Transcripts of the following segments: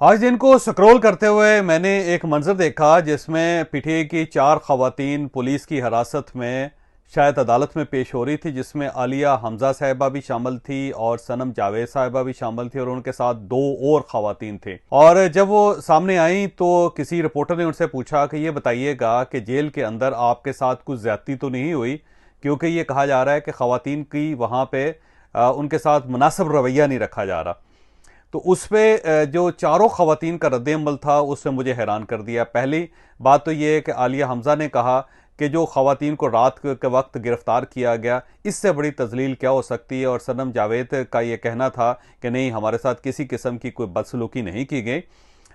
आज दिन को स्क्रॉल करते हुए मैंने एक मंजर देखा जिसमें पीटीआई की 4 खवातीन पुलिस की हिरासत में शायद अदालत में पेश हो रही थी, जिसमें आलिया हमजा साहिबा भी शामिल थी और सनम जावेद साहिबा भी शामिल थी और उनके साथ 2 और खवातीन थे। और जब वो सामने आई तो किसी रिपोर्टर ने उनसे पूछा कि ये बताइएगा कि जेल के अंदर आपके साथ कुछ ज्यादती तो नहीं हुई, क्योंकि ये कहा जा रहा है कि खवातीन की वहाँ पे उनके साथ मुनासिब रवैया नहीं रखा जा रहा। तो उस पर जो चारों खवातीन का रद्द-ए-अमल था उसने मुझे हैरान कर दिया। पहली बात तो ये है कि आलिया हमजा ने कहा कि जो खवातीन को रात के वक्त गिरफ्तार किया गया, इससे बड़ी तजलील क्या हो सकती है। और सनम जावेद का ये कहना था कि नहीं, हमारे साथ किसी किस्म की कोई बदसलूकी नहीं की गई,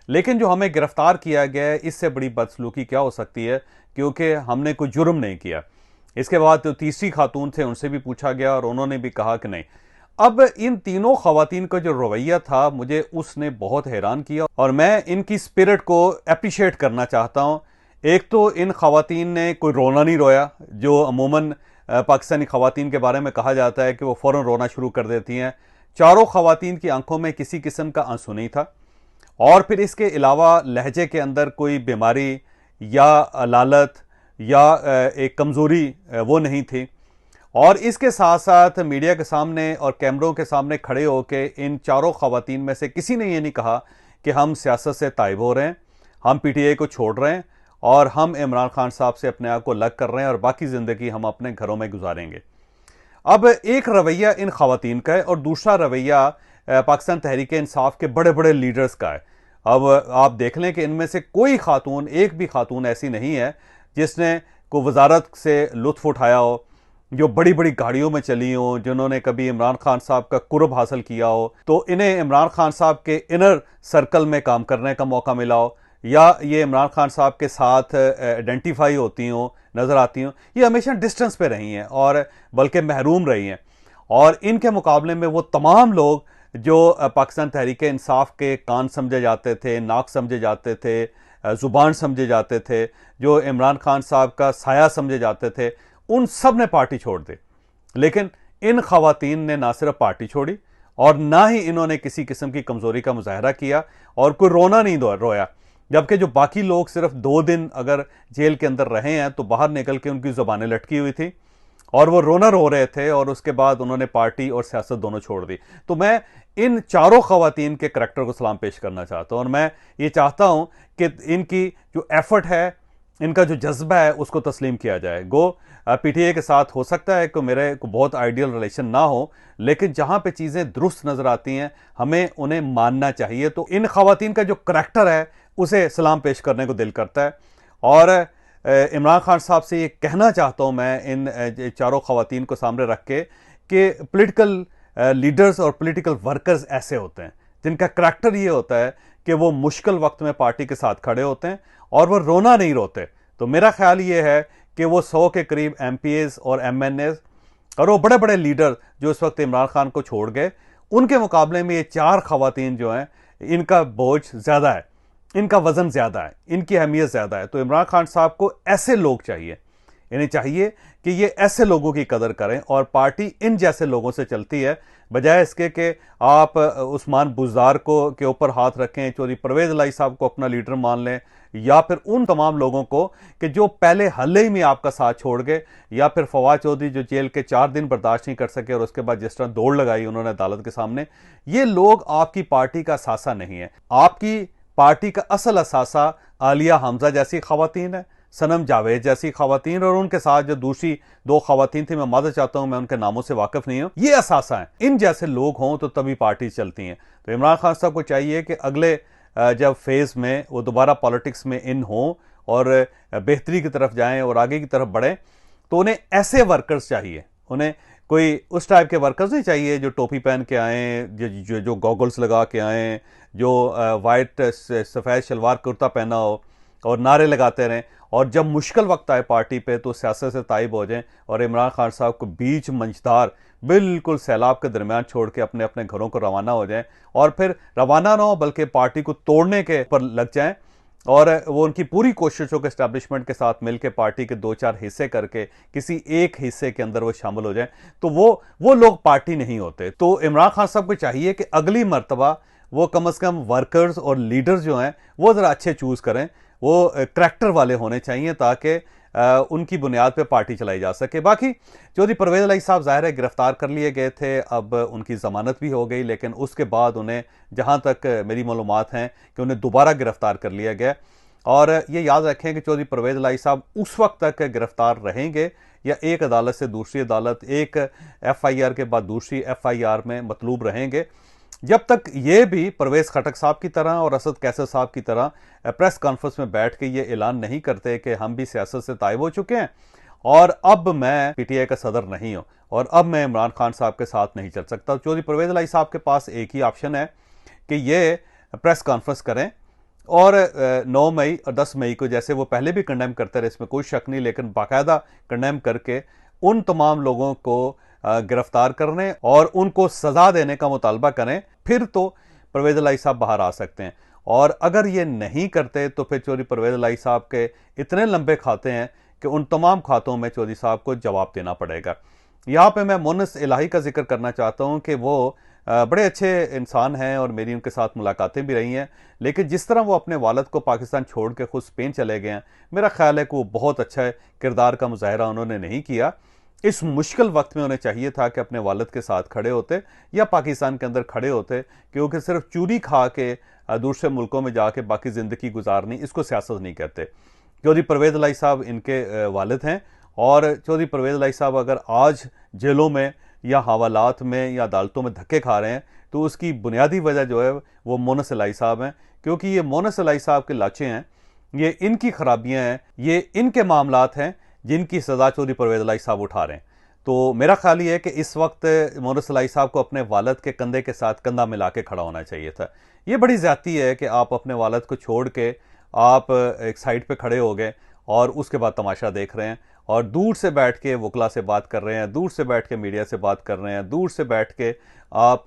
लेकिन जो हमें गिरफ्तार किया गया है इससे बड़ी बदसलूकी क्या हो सकती है, क्योंकि हमने कोई जुर्म नहीं किया। इसके बाद जो तीसरी खातून थे उनसे भी पूछा गया और उन्होंने भी कहा कि नहीं। अब इन तीनों खवातीन का जो रवैया था मुझे उसने बहुत हैरान किया और मैं इनकी स्पिरिट को अप्रिशिएट करना चाहता हूं। एक तो इन खवातीन ने कोई रोना नहीं रोया, जो अमूमन पाकिस्तानी खवातीन के बारे में कहा जाता है कि वो फ़ौरन रोना शुरू कर देती हैं। चारों खवातीन की आंखों में किसी किस्म का आंसू नहीं था और फिर इसके अलावा लहजे के अंदर कोई बीमारी या लालत या एक कमज़ोरी वो नहीं थी। और इसके साथ साथ मीडिया के सामने और कैमरों के सामने खड़े होकर इन चारों खवातीन में से किसी ने ये नहीं कहा कि हम सियासत से ताइब हो रहे हैं, हम पीटीआई को छोड़ रहे हैं और हम इमरान खान साहब से अपने आप को अलग कर रहे हैं और बाकी ज़िंदगी हम अपने घरों में गुजारेंगे। अब एक रवैया इन खवातीन का है और दूसरा रवैया पाकिस्तान तहरीक इंसाफ के बड़े बड़े लीडर्स का है। अब आप देख लें कि इनमें से कोई खातून, एक भी खातून ऐसी नहीं है जिसने को वजारत से लुत्फ उठाया हो, जो बड़ी बड़ी गाड़ियों में चली हो, जिन्होंने कभी इमरान खान साहब का कुर्ब हासिल किया हो, तो इन्हें इमरान खान साहब के इनर सर्कल में काम करने का मौका मिला हो या ये इमरान खान साहब के साथ आइडेंटिफाई होती हो, नज़र आती हो। ये हमेशा डिस्टेंस पे रही हैं और बल्कि महरूम रही हैं। और इनके मुकाबले में वो तमाम लोग जो पाकिस्तान तहरीक इंसाफ के कान समझे जाते थे, नाक समझे जाते थे, ज़ुबान समझे जाते थे, जो इमरान खान साहब का साया समझे जाते थे, उन सब ने पार्टी छोड़ दी। लेकिन इन खवातीन ने ना सिर्फ पार्टी छोड़ी और ना ही इन्होंने किसी किस्म की कमजोरी का मुजाहरा किया और कोई रोना नहीं रोया। जबकि जो बाकी लोग सिर्फ 2 दिन अगर जेल के अंदर रहे हैं तो बाहर निकल के उनकी जुबानें लटकी हुई थी और वो रोना रो रहे थे और उसके बाद उन्होंने पार्टी और सियासत दोनों छोड़ दी। तो मैं इन चारों खवातीन के करैक्टर को सलाम पेश करना चाहता हूं और मैं ये चाहता हूं कि इनकी जो एफर्ट है, इनका जो जज्बा है, उसको तस्लीम किया जाए। गो पीटीआई के साथ हो सकता है कि मेरे को बहुत आइडियल रिलेशन ना हो, लेकिन जहां पे चीज़ें दुरुस्त नज़र आती हैं हमें उन्हें मानना चाहिए। तो इन खवातीन का जो करैक्टर है उसे सलाम पेश करने को दिल करता है और इमरान खान साहब से ये कहना चाहता हूं मैं इन चारों खवातीन को सामने रख के कि पॉलिटिकल लीडर्स और पॉलिटिकल वर्कर्स ऐसे होते हैं जिनका करैक्टर ये होता है कि वो मुश्किल वक्त में पार्टी के साथ खड़े होते हैं और वो रोना नहीं रोते। तो मेरा ख्याल ये है कि वो 100 के करीब एमपीएस और एमएनएस और वो बड़े बड़े लीडर जो इस वक्त इमरान खान को छोड़ गए, उनके मुकाबले में ये 4 खवातीन जो हैं, इनका बोझ ज़्यादा है, इनका वज़न ज़्यादा है, इनकी अहमियत ज़्यादा है। तो इमरान खान साहब को ऐसे लोग चाहिए, इन्हें चाहिए कि ये ऐसे लोगों की कदर करें और पार्टी इन जैसे लोगों से चलती है, बजाय इसके कि आप उस्मान बुज़दार को के ऊपर हाथ रखें, चौधरी परवेज़ इलाही साहब को अपना लीडर मान लें, या फिर उन तमाम लोगों को कि जो पहले हल्ले ही में आपका साथ छोड़ गए, या फिर फवाद चौधरी जो जेल के 4 दिन बर्दाश्त नहीं कर सके और उसके बाद जिस तरह दौड़ लगाई उन्होंने अदालत के सामने। ये लोग आपकी पार्टी का असासा नहीं है। आपकी पार्टी का असल असासा आलिया हमजा जैसी खवातीन है, सनम जावेद जैसी खवातीन और उनके साथ जो दूसरी 2 खवातीन थी, मैं माजरत चाहता हूं, मैं उनके नामों से वाकिफ नहीं हूं। ये असासा है। इन जैसे लोग हों तो तभी पार्टी चलती हैं। तो इमरान खान साहब को चाहिए कि अगले जब फेज़ में वो दोबारा पॉलिटिक्स में इन हों और बेहतरी की तरफ जाएं और आगे की तरफ बढ़ें, तो उन्हें ऐसे वर्कर्स चाहिए। उन्हें कोई उस टाइप के वर्कर्स नहीं चाहिए जो टोपी पहन के आएँ, जो गॉगल्स लगा के आएँ, जो वाइट सफ़ेद शलवार कुर्ता पहना हो और नारे लगाते रहें और जब मुश्किल वक्त आए पार्टी पे तो सियासत से ताइब हो जाएं और इमरान खान साहब को बीच मंझधार बिल्कुल सैलाब के दरमियान छोड़ के अपने अपने घरों को रवाना हो जाएं और फिर रवाना ना हो बल्कि पार्टी को तोड़ने के पर लग जाएं और वो उनकी पूरी कोशिशों के एस्टैब्लिशमेंट के साथ मिलकर पार्टी के 2-4 हिस्से करके किसी एक हिस्से के अंदर वो शामिल हो जाएं, तो वो लोग पार्टी नहीं होते। तो इमरान खान साहब को चाहिए कि अगली मर्तबा वो कम से कम वर्कर्स और लीडर्स जो हैं वो ज़रा अच्छे चूज़ करें, वो करैक्टर वाले होने चाहिए ताकि उनकी बुनियाद पे पार्टी चलाई जा सके। बाकी चौधरी परवेज़ इलाही साहब ज़ाहिर है गिरफ्तार कर लिए गए थे, अब उनकी ज़मानत भी हो गई, लेकिन उसके बाद उन्हें, जहाँ तक मेरी मालूमात हैं, कि उन्हें दोबारा गिरफ्तार कर लिया गया। और ये याद रखें कि चौधरी परवेज़ इलाही साहब उस वक्त तक गिरफ्तार रहेंगे या एक अदालत से दूसरी अदालत, एक FIR के बाद दूसरी FIR में मतलूब रहेंगे, जब तक ये भी परवेज़ खटक साहब की तरह और असद कैसर साहब की तरह प्रेस कॉन्फ्रेंस में बैठ के ये ऐलान नहीं करते कि हम भी सियासत से तायब हो चुके हैं और अब मैं PTI का सदर नहीं हूं और अब मैं इमरान खान साहब के साथ नहीं चल सकता। चौधरी परवेज़ इलाही साहब के पास एक ही ऑप्शन है कि ये प्रेस कॉन्फ्रेंस करें और 9 मई और 10 मई को, जैसे वो पहले भी कंडेम करते रहे, इसमें कोई शक नहीं, लेकिन बाकायदा कंडेम करके उन तमाम लोगों को गिरफ्तार करने और उनको सजा देने का मुतालबा करें, फिर तो परवेज़ इलाही साहब बाहर आ सकते हैं। और अगर ये नहीं करते तो फिर चौधरी परवेज़ इलाही साहब के इतने लंबे खाते हैं कि उन तमाम खातों में चौधरी साहब को जवाब देना पड़ेगा। यहाँ पे मैं मोनस इलाही का जिक्र करना चाहता हूँ कि वो बड़े अच्छे इंसान हैं और मेरी उनके साथ मुलाकातें भी रही हैं, लेकिन जिस तरह वो अपने वालिद को पाकिस्तान छोड़ के खुद स्पेन चले गए हैं, मेरा ख्याल है कि वो बहुत अच्छा किरदार का मुजाहरा उन्होंने नहीं किया। इस मुश्किल वक्त में उन्हें चाहिए था कि अपने वालिद के साथ खड़े होते या पाकिस्तान के अंदर खड़े होते, क्योंकि सिर्फ चूरी खा के दूसरे मुल्कों में जाके बाकी ज़िंदगी गुजारनी, इसको सियासत नहीं कहते। चौधरी परवेज़ इलाही साहब इनके वालिद हैं और चौधरी परवेज़ इलाही साहब अगर आज जेलों में या हवालात में या अदालतों में धक्के खा रहे हैं तो उसकी बुनियादी वजह जो है वो मोनस इलाही साहब हैं, क्योंकि ये मोनस इलाही साहब के लाचे हैं, ये इनकी खराबियां हैं, ये इनके मामलात हैं जिनकी सज़ा चौधरी परवेज़ इलाही साहब उठा रहे हैं। तो मेरा ख्याल ये है कि इस वक्त मोनस इलाही साहब को अपने वालिद के कंधे के साथ कंधा मिला के खड़ा होना चाहिए था। ये बड़ी ज़्यादती है कि आप अपने वालिद को छोड़ के आप एक साइड पे खड़े हो गए और उसके बाद तमाशा देख रहे हैं और दूर से बैठ के वकला से बात कर रहे हैं, दूर से बैठ के मीडिया से बात कर रहे हैं, दूर से बैठ के आप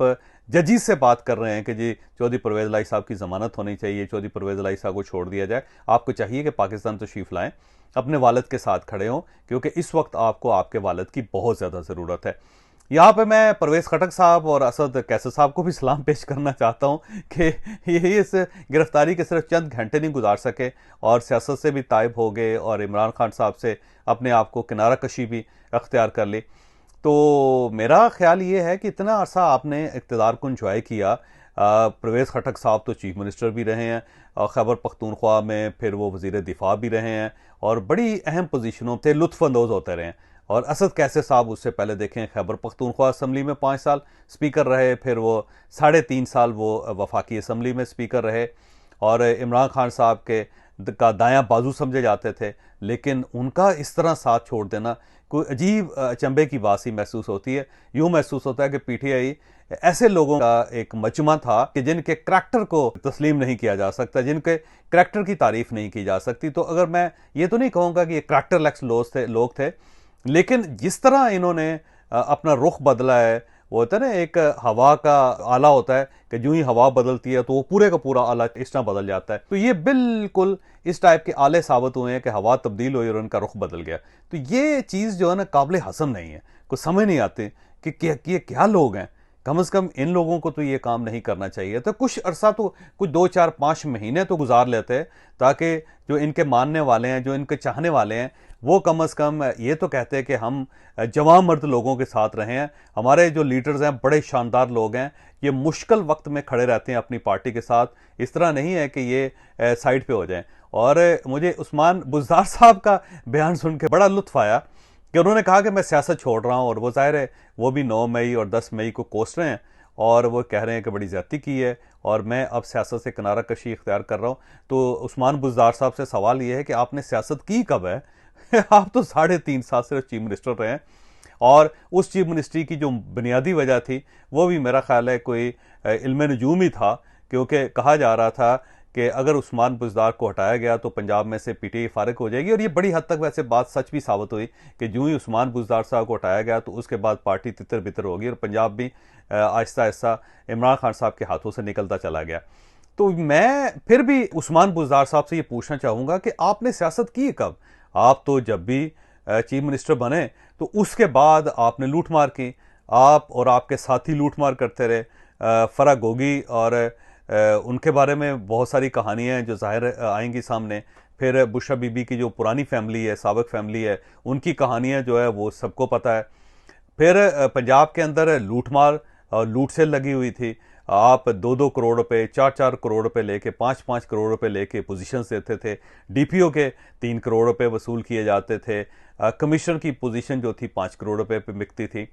जजीज से बात कर रहे हैं कि जी चौधरी परवेज़ इलाही साहब की ज़मानत होनी चाहिए, चौधरी परवेज़ इलाही साहब को छोड़ दिया जाए। आपको चाहिए कि पाकिस्तान तशरीफ़ लाएं, अपने वालिद के साथ खड़े हों, क्योंकि इस वक्त आपको आपके वालिद की बहुत ज़्यादा ज़रूरत है। यहाँ पे मैं परवेज़ खटक साहब और असद कैसर साहब को भी सलाम पेश करना चाहता हूँ कि ये इस गिरफ्तारी के सिर्फ चंद घंटे नहीं गुजार सके और सियासत से भी तायब हो गए और इमरान खान साहब से अपने आप को किनारा कशी भी अख्तियार कर ली। तो मेरा ख्याल ये है कि इतना अरसा आपने इक़्तिदार को इंजॉय किया। परवेज़ खटक साहब तो चीफ मिनिस्टर भी रहे हैं और खैबर पख्तूनख्वा में, फिर वो वज़ीर दिफा भी रहे हैं और बड़ी अहम पोजीशनों पे लुत्फ़अंदोज़ होते रहे हैं। और असद कैसर साहब उससे पहले देखें खैबर पख्तूनख्वा असम्बली में 5 साल स्पीकर रहे, फिर वो 3.5 साल वो वफाकी असम्बली में स्पीकर रहे और इमरान खान साहब के का दायां बाजू समझे जाते थे, लेकिन उनका इस तरह साथ छोड़ देना कोई अजीब अचंभे की बात सी महसूस होती है। यूँ महसूस होता है कि PTI ऐसे लोगों का एक मजमा था कि जिनके करैक्टर को तस्लीम नहीं किया जा सकता, जिनके करैक्टर की तारीफ नहीं की जा सकती। तो अगर मैं ये तो नहीं कहूँगा कि ये करैक्टरलेस लोग थे, लेकिन जिस तरह इन्होंने अपना रुख बदला है, वो होता है ना एक हवा का आला होता है कि जो ही हवा बदलती है तो वो पूरे का पूरा आला इस तरह बदल जाता है। तो ये बिल्कुल इस टाइप के आले साबित हुए हैं कि हवा तब्दील हुई और उनका रुख बदल गया। तो ये चीज़ जो है ना काबिल हसन नहीं है, कुछ समझ नहीं आती कि ये क्या लोग हैं। कम से कम इन लोगों को तो ये काम नहीं करना चाहिए। तो कुछ अरसा तो कुछ 2, 4, 5 महीने तो गुजार लेते हैं ताकि जो इनके मानने वाले हैं, जो इनके चाहने वाले हैं, वो कम से कम ये तो कहते हैं कि हम जवान मर्द लोगों के साथ रहे हैं, हमारे जो लीडर्स हैं बड़े शानदार लोग हैं, ये मुश्किल वक्त में खड़े रहते हैं अपनी पार्टी के साथ। इस तरह नहीं है कि ये साइड पे हो जाएं। और मुझे उस्मान बुज़दार साहब का बयान सुन के बड़ा लुत्फ़ आया कि उन्होंने कहा कि मैं सियासत छोड़ रहा हूँ, और वो ज़ाहिर है वो भी 9 मई और 10 मई को कोस रहे हैं और वो कह रहे हैं कि बड़ी ज़्यादती की है और मैं अब सियासत से किनारा कशी इख्तियार कर रहा हूँ। तो उस्मान बुज़दार साहब से सवाल ये है कि आपने सियासत की कब है? आप तो 3.5 साल सिर्फ चीफ मिनिस्टर रहे हैं और उस चीफ मिनिस्ट्री की जो बुनियादी वजह थी वो भी मेरा ख्याल है कोई इल्म नजूम ही था, क्योंकि कहा जा रहा था कि अगर उस्मान बुज़दार को हटाया गया तो पंजाब में से PTI फारिग हो जाएगी। और ये बड़ी हद तक वैसे बात सच भी साबित हुई कि जो ही उस्मान बुज़दार साहब को हटाया गया तो उसके बाद पार्टी तितर बितर होगी और पंजाब भी आहिस्ता आहिस्ता इमरान खान साहब के हाथों से निकलता चला गया। तो मैं फिर भी उस्मान बुज़दार साहब से ये पूछना चाहूँगा कि आपने सियासत की कब? आप तो जब भी चीफ मिनिस्टर बने तो उसके बाद आपने लूट मार की, आप और आपके साथी लूट मार करते रहे। फराह गोगी और उनके बारे में बहुत सारी कहानियाँ हैं जो ज़ाहिर आएंगी सामने। फिर बुशरा बीबी की जो पुरानी फैमिली है, साबिक फैमिली है, उनकी कहानियाँ जो है वो सबको पता है। फिर पंजाब के अंदर लूटमार और लूट सेल लगी हुई थी। आप 2-2 करोड़ रुपए, 4-4 करोड़ रुपए लेके, 5-5 करोड़ रुपए लेके पोजीशंस देते थे। डीपीओ के 3 करोड़ रुपए वसूल किए जाते थे। कमिश्नर की पोजीशन जो थी 5 करोड़ रुपए पे बिकती थी।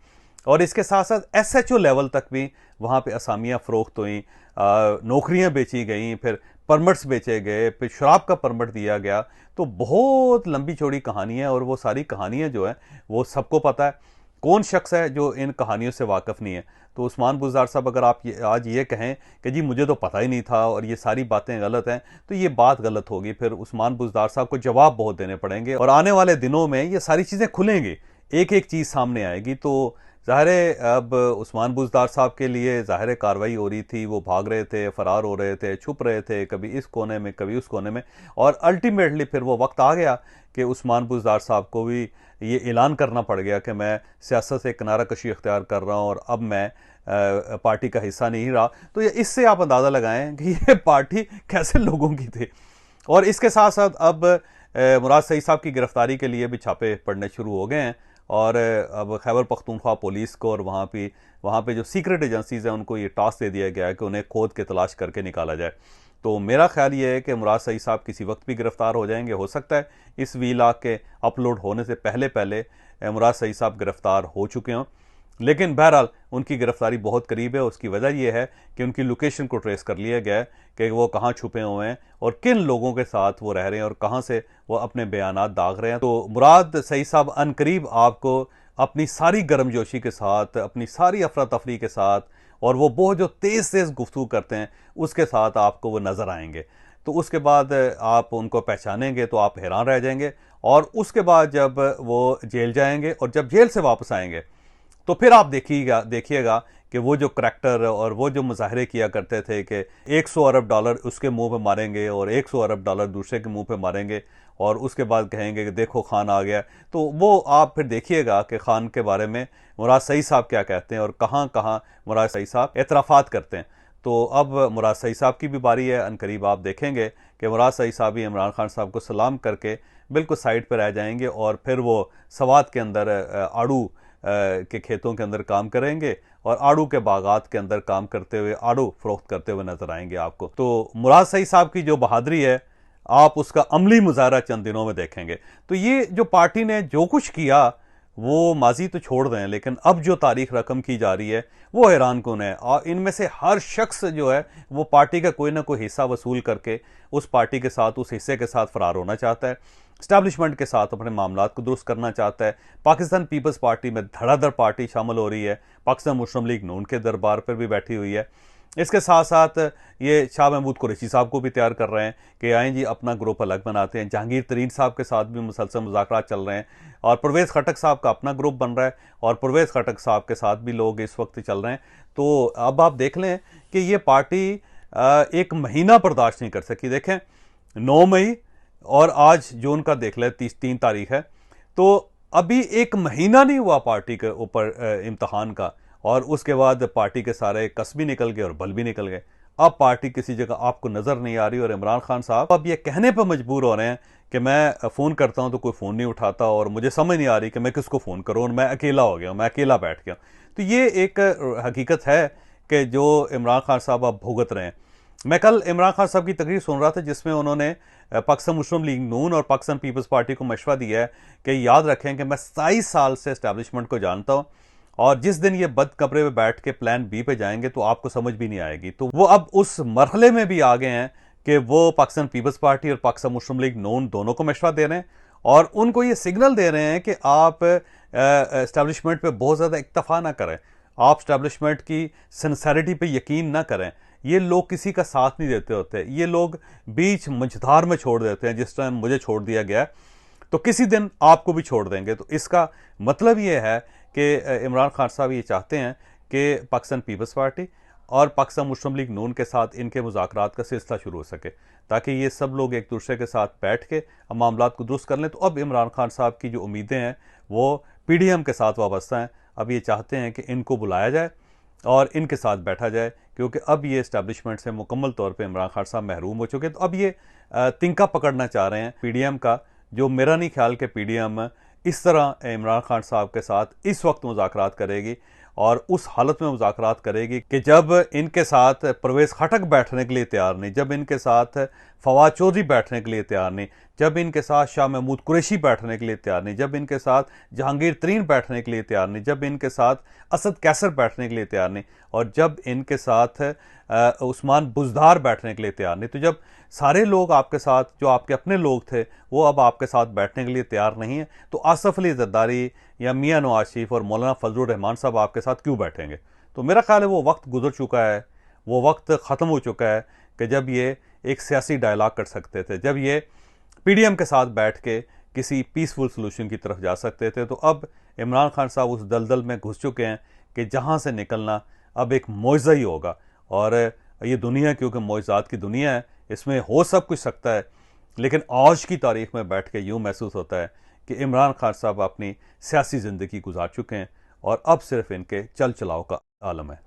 और इसके साथ साथ एसएचओ लेवल तक भी वहाँ पे असामियाँ फ़रोख्त हुई, नौकरियाँ बेची गई, फिर परमिट्स बेचे गए, फिर शराब का परमिट दिया गया। तो बहुत लंबी चौड़ी कहानी है और वो सारी कहानियाँ जो है वो सबको पता है। कौन शख्स है जो इन कहानियों से वाकिफ़ नहीं है? तो उस्मान बुज़दार साहब, अगर आप आज ये कहें कि जी मुझे तो पता ही नहीं था और ये सारी बातें गलत हैं, तो ये बात गलत होगी। फिर उस्मान बुज़दार साहब को जवाब बहुत देने पड़ेंगे और आने वाले दिनों में ये सारी चीज़ें खुलेंगी, एक एक चीज़ सामने आएगी। तो ज़ाहिर है अब उस्मान बुज़दार साहब के लिए ज़ाहिर है कार्रवाई हो रही थी, वो भाग रहे थे, फ़रार हो रहे थे, छुप रहे थे, कभी इस कोने में कभी उस कोने में, और अल्टीमेटली फिर वो वक्त आ गया कि उस्मान बुज़दार साहब को भी ये ऐलान करना पड़ गया कि मैं सियासत से किनारा कशी इख्तियार कर रहा हूँ और अब मैं पार्टी का हिस्सा नहीं रहा। तो ये इससे आप अंदाज़ा लगाएं कि ये पार्टी कैसे लोगों की थी। और इसके साथ साथ अब मुराद सईद साहब की गिरफ्तारी के लिए भी छापे पड़ने शुरू हो गए हैं और अब खैबर पख्तूनख्वा पुलिस को और वहाँ पे जो सीक्रेट एजेंसीज़ हैं उनको ये टास्क दे दिया गया है कि उन्हें खोद के तलाश करके निकाला जाए। तो मेरा ख्याल ये है कि मुराद सईद साहब किसी वक्त भी गिरफ्तार हो जाएंगे। हो सकता है इस वीलाग के अपलोड होने से पहले पहले मुराद सईद साहब गिरफ्तार हो चुके हों, लेकिन बहरहाल उनकी गिरफ्तारी बहुत करीब है। उसकी वजह यह है कि उनकी लोकेशन को ट्रेस कर लिया गया है कि वो कहाँ छुपे हुए हैं और किन लोगों के साथ वो रह रहे हैं और कहाँ से वो अपने बयानात दाग रहे हैं। तो मुराद सईद साहब अनकरीब आपको अपनी सारी गर्मजोशी के साथ, अपनी सारी अफरा तफरी के साथ और वो बहुत जो तेज़ तेज़ गुफ्तगू करते हैं उसके साथ आपको वो नज़र आएंगे। तो उसके बाद आप उनको पहचानेंगे तो आप हैरान रह जाएंगे। और उसके बाद जब वो जेल जाएंगे और जब जेल से वापस आएंगे तो फिर आप देखिएगा कि वो जो करैक्टर और वो जो मुजाहरे किया करते थे कि 100 अरब डॉलर उसके मुंह पे मारेंगे और 100 अरब डॉलर दूसरे के मुंह पे मारेंगे और उसके बाद कहेंगे कि देखो खान आ गया। तो वो आप फिर देखिएगा कि खान के बारे में मुराद सईद साहब क्या कहते हैं और कहाँ कहाँ मुराद सईद साहब एतराफ़ात करते हैं। तो अब मुराद सईद साहब की भी बारी है। अनकरीब आप देखेंगे कि मुराद सईद साहब ही इमरान खान साहब को सलाम करके बिल्कुल साइड पर रह जाएंगे और फिर वो सवात के अंदर आड़ू के खेतों के अंदर काम करेंगे और आड़ू के बागात के अंदर काम करते हुए आड़ू फरोख्त करते हुए नजर आएंगे आपको। तो मुराद सईद साहब की जो बहादुरी है आप उसका अमली मुजाहरा चंद दिनों में देखेंगे। तो ये जो पार्टी ने जो कुछ किया वो माजी तो छोड़ दें, लेकिन अब जो तारीख रकम की जा रही है वो हैरान कुन है। और इनमें से हर शख्स जो है वो पार्टी का कोई ना कोई हिस्सा वसूल करके उस पार्टी के साथ, उस हिस्से के साथ फरार होना चाहता है, इस्टेब्लिशमेंट के साथ अपने मामलात को दुरुस्त करना चाहता है। पाकिस्तान पीपल्स पार्टी में धड़ाधड़ पार्टी शामिल हो रही है, पाकिस्तान मुस्लिम लीग नून के दरबार पर भी बैठी हुई है। इसके साथ साथ ये शाह महमूद कुरैशी साहब को भी तैयार कर रहे हैं कि आएँ जी अपना ग्रुप अलग बनाते हैं। जहांगीर तरीन साहब के साथ भी मुसलसल मुज़ाकरात चल रहे हैं और परवेज़ खटक साहब का अपना ग्रुप बन रहा है और परवेज़ खटक साहब के साथ भी लोग इस वक्त चल रहे हैं। तो अब आप देख लें कि ये पार्टी एक महीना बर्दाश्त नहीं कर सकी। देखें 9 मई और आज जून का देख लें 3 तारीख है, तो अभी एक महीना नहीं हुआ पार्टी के ऊपर इम्तहान का और उसके बाद पार्टी के सारे कस भी निकल गए और बल भी निकल गए। अब पार्टी किसी जगह आपको नज़र नहीं आ रही और इमरान खान साहब अब ये कहने पर मजबूर हो रहे हैं कि मैं फ़ोन करता हूं तो कोई फ़ोन नहीं उठाता और मुझे समझ नहीं आ रही कि मैं किसको फ़ोन करूं और मैं अकेला हो गया, मैं अकेला बैठ गया। तो ये एक हकीकत है कि जो इमरान खान साहब अब भुगत रहे हैं। मैं कल इमरान खान साहब की तकरीर सुन रहा था जिसमें उन्होंने पाकिस्तान मुस्लिम लीग नून और पाकिस्तान पीपल्स पार्टी को मशवरा दिया है कि याद रखें कि मैं 27 साल से इस्टेब्लिशमेंट को जानता हूं और जिस दिन ये बद कमरे में बैठ के प्लान बी पे जाएंगे तो आपको समझ भी नहीं आएगी। तो वो अब उस मरहले में भी आ गए हैं कि वो पाकिस्तान पीपल्स पार्टी और पाकिस्तान मुस्लिम लीग नून दोनों को मशवरा दे रहे हैं और उनको ये सिग्नल दे रहे हैं कि आप इस्टेब्लिशमेंट पे बहुत ज़्यादा इक्तफा ना करें, आप इस्टेब्लिशमेंट की सिंसेरिटी पे यकीन ना करें। ये लोग किसी का साथ नहीं देते होते, ये लोग बीच मंझधार में छोड़ देते हैं। जिस टाइम मुझे छोड़ दिया गया तो किसी दिन आपको भी छोड़ देंगे। तो इसका मतलब ये है कि इमरान खान साहब ये चाहते हैं कि पाकिस्तान पीपल्स पार्टी और पाकिस्तान मुस्लिम लीग नून के साथ इनके मुज़ाकरात का सिलसिला शुरू हो सके ताकि ये सब लोग एक दूसरे के साथ बैठ के मामलात को दुरुस्त कर लें। तो अब इमरान खान साहब की जो उम्मीदें हैं वो PDM के साथ वाबस्ता हैं। अब ये चाहते हैं कि इनको बुलाया जाए और इनके साथ बैठा जाए, क्योंकि अब ये इस्टेब्लिशमेंट से मुकम्मल तौर पे इमरान खान साहब महरूम हो चुके हैं। तो अब ये तिनका पकड़ना चाह रहे हैं पीडीएम का, जो मेरा नहीं ख्याल कि पीडीएम इस तरह इमरान खान साहब के साथ इस वक्त मुज़ाकरात करेगी, और उस हालत में मुज़ाकरात करेगी कि जब इनके साथ परवेज़ खटक बैठने के लिए तैयार नहीं, जब इनके साथ फवाद चौधरी बैठने के लिए तैयार नहीं, जब इनके साथ शाह महमूद कुरैशी बैठने के लिए तैयार नहीं, जब इनके साथ जहांगीर तरीन बैठने के लिए तैयार नहीं, जब इनके साथ असद कैसर बैठने के लिए तैयार नहीं, और जब इनके साथ उस्मान बुज़दार बैठने के लिए तैयार नहीं, तो जब सारे लोग आपके साथ, जो आपके अपने लोग थे, वो अब आपके साथ बैठने के लिए तैयार नहीं है, तो आसफ अली जरदारी या मियां नवाज शरीफ और मौलाना फजलुर रहमान साहब आपके साथ क्यों बैठेंगे? तो मेरा ख्याल है वो वक्त गुजर चुका है, वो वक्त ख़त्म हो चुका है कि जब ये एक सियासी डायलॉग कर सकते थे, जब ये पीडीएम के साथ बैठ के किसी पीसफुल सोल्यूशन की तरफ जा सकते थे। तो अब इमरान खान साहब उस दलदल में घुस चुके हैं कि जहां से निकलना अब एक मुआवजा ही होगा। और ये दुनिया क्योंकि मुआवजात की दुनिया है, इसमें हो सब कुछ सकता है, लेकिन आज की तारीख में बैठ के यूँ महसूस होता है कि इमरान खान साहब अपनी सियासी ज़िंदगी गुजार चुके हैं और अब सिर्फ इनके चल चलाव का आलम है।